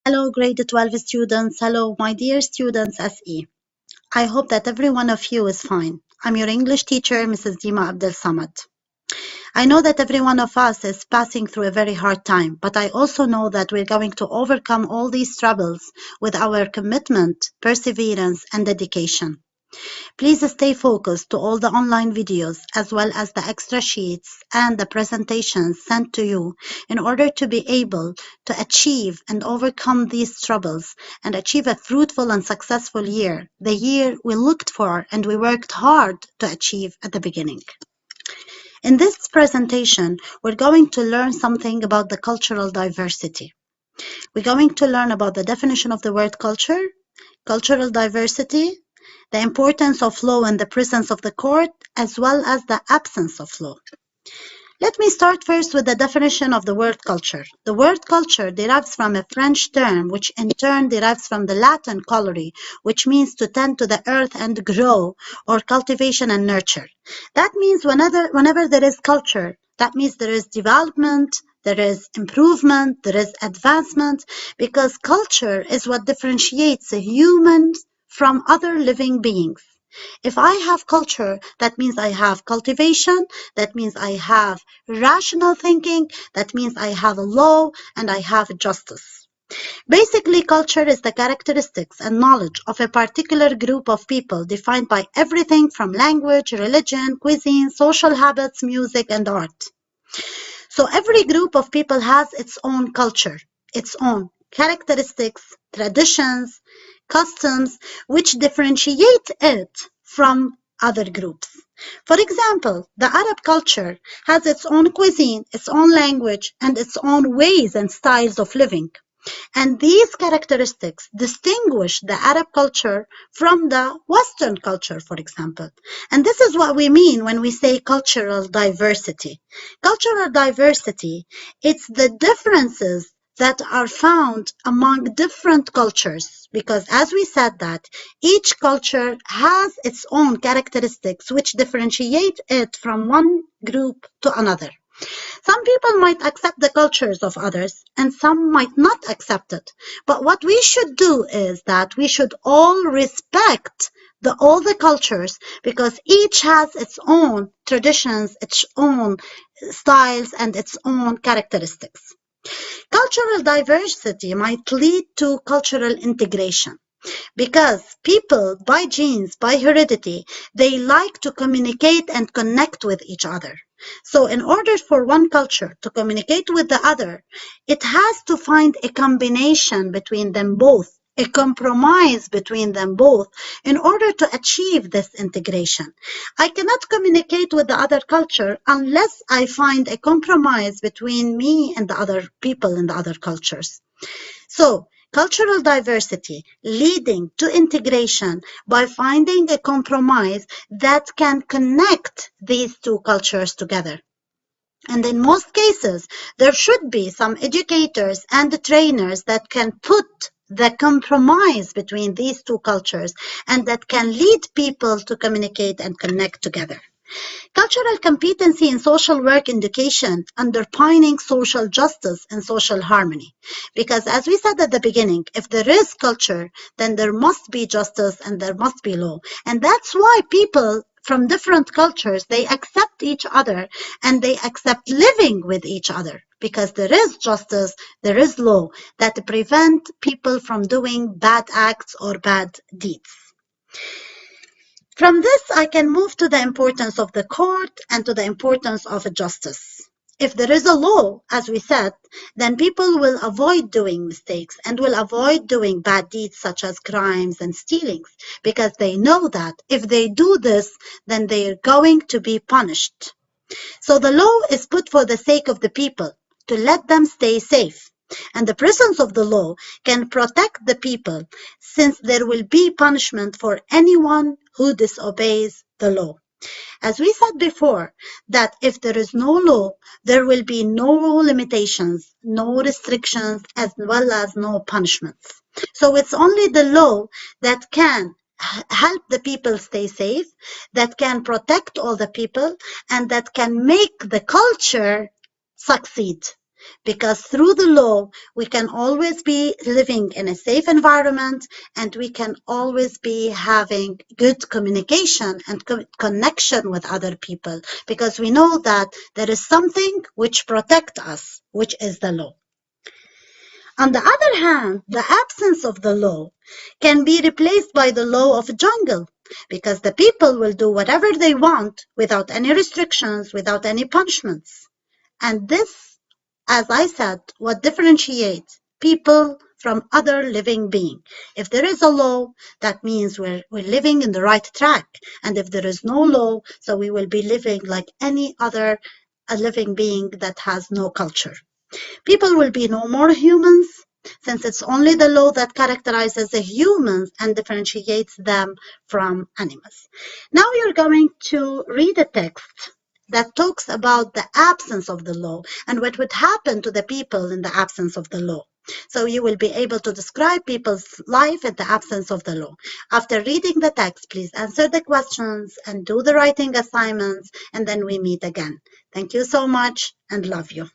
Hello, grade 12 students. Hello, my dear students SE. I hope that every one of you is fine. I'm your English teacher, Mrs. Dima Abdel Samad. I know that every one of us is passing through a very hard time, but I also know that we're going to overcome all these troubles with our commitment, perseverance, and dedication. Please stay focused to all the online videos as well as the extra sheets and the presentations sent to you in order to be able to achieve and overcome these troubles and achieve a fruitful and successful year, the year we looked for and we worked hard to achieve at the beginning. In this presentation, we're going to learn something about the cultural diversity. We're going to learn about the definition of the word culture, cultural diversity, the importance of law in the presence of the court, as well as the absence of law. Let me start first with the definition of the word culture. The word culture derives from a French term, which in turn derives from the Latin colere, which means to tend to the earth and grow, or cultivation and nurture. That means whenever there is culture, that means there is development, there is improvement, there is advancement, because culture is what differentiates a human from other living beings. If I have culture, that means I have cultivation, that means I have rational thinking, that means I have a law and I have justice. Basically, culture is the characteristics and knowledge of a particular group of people defined by everything from language, religion, cuisine, social habits, music, and art. So every group of people has its own culture, its own characteristics, traditions, customs, which differentiate it from other groups. For example, the Arab culture has its own cuisine, its own language, and its own ways and styles of living. And these characteristics distinguish the Arab culture from the Western culture, for example. And this is what we mean when we say cultural diversity. Cultural diversity, it's the differences that are found among different cultures, because as we said that each culture has its own characteristics which differentiate it from one group to another. Some people might accept the cultures of others and some might not accept it. But what we should do is that we should all respect all the cultures, because each has its own traditions, its own styles, and its own characteristics. Cultural diversity might lead to cultural integration, because people, by genes, by heredity, they like to communicate and connect with each other. So in order for one culture to communicate with the other, it has to find a combination between them both, a compromise between them both, in order to achieve this integration. I cannot communicate with the other culture unless I find a compromise between me and the other people in the other cultures. So, cultural diversity leading to integration by finding a compromise that can connect these two cultures together. And in most cases, there should be some educators and trainers that can put the compromise between these two cultures and that can lead people to communicate and connect together. Cultural competency in social work education underpinning social justice and social harmony. Because as we said at the beginning, if there is culture, then there must be justice and there must be law. And that's why people from different cultures, they accept each other and they accept living with each other, because there is justice, there is law that prevent people from doing bad acts or bad deeds. From this, I can move to the importance of the court and to the importance of justice. If there is a law, as we said, then people will avoid doing mistakes and will avoid doing bad deeds such as crimes and stealings, because they know that if they do this, then they are going to be punished. So the law is put for the sake of the people, to let them stay safe. And the presence of the law can protect the people, since there will be punishment for anyone who disobeys the law. As we said before, that if there is no law, there will be no limitations, no restrictions, as well as no punishments. So it's only the law that can help the people stay safe, that can protect all the people, and that can make the culture succeed. because through the law, we can always be living in a safe environment and we can always be having good communication and connection with other people because we know that there is something which protects us, which is the law. On the other hand, the absence of the law can be replaced by the law of jungle because the people will do whatever they want without any restrictions, without any punishments. And this, as I said, what differentiates people from other living beings. If there is a law, that means we're living in the right track. And if there is no law, so we will be living like any other living being that has no culture. People will be no more humans, since it's only the law that characterizes the humans and differentiates them from animals. Now you're going to read a text that talks about the absence of the law and what would happen to the people in the absence of the law. So you will be able to describe people's life in the absence of the law. After reading the text, please answer the questions and do the writing assignments, and then we meet again. Thank you so much and love you.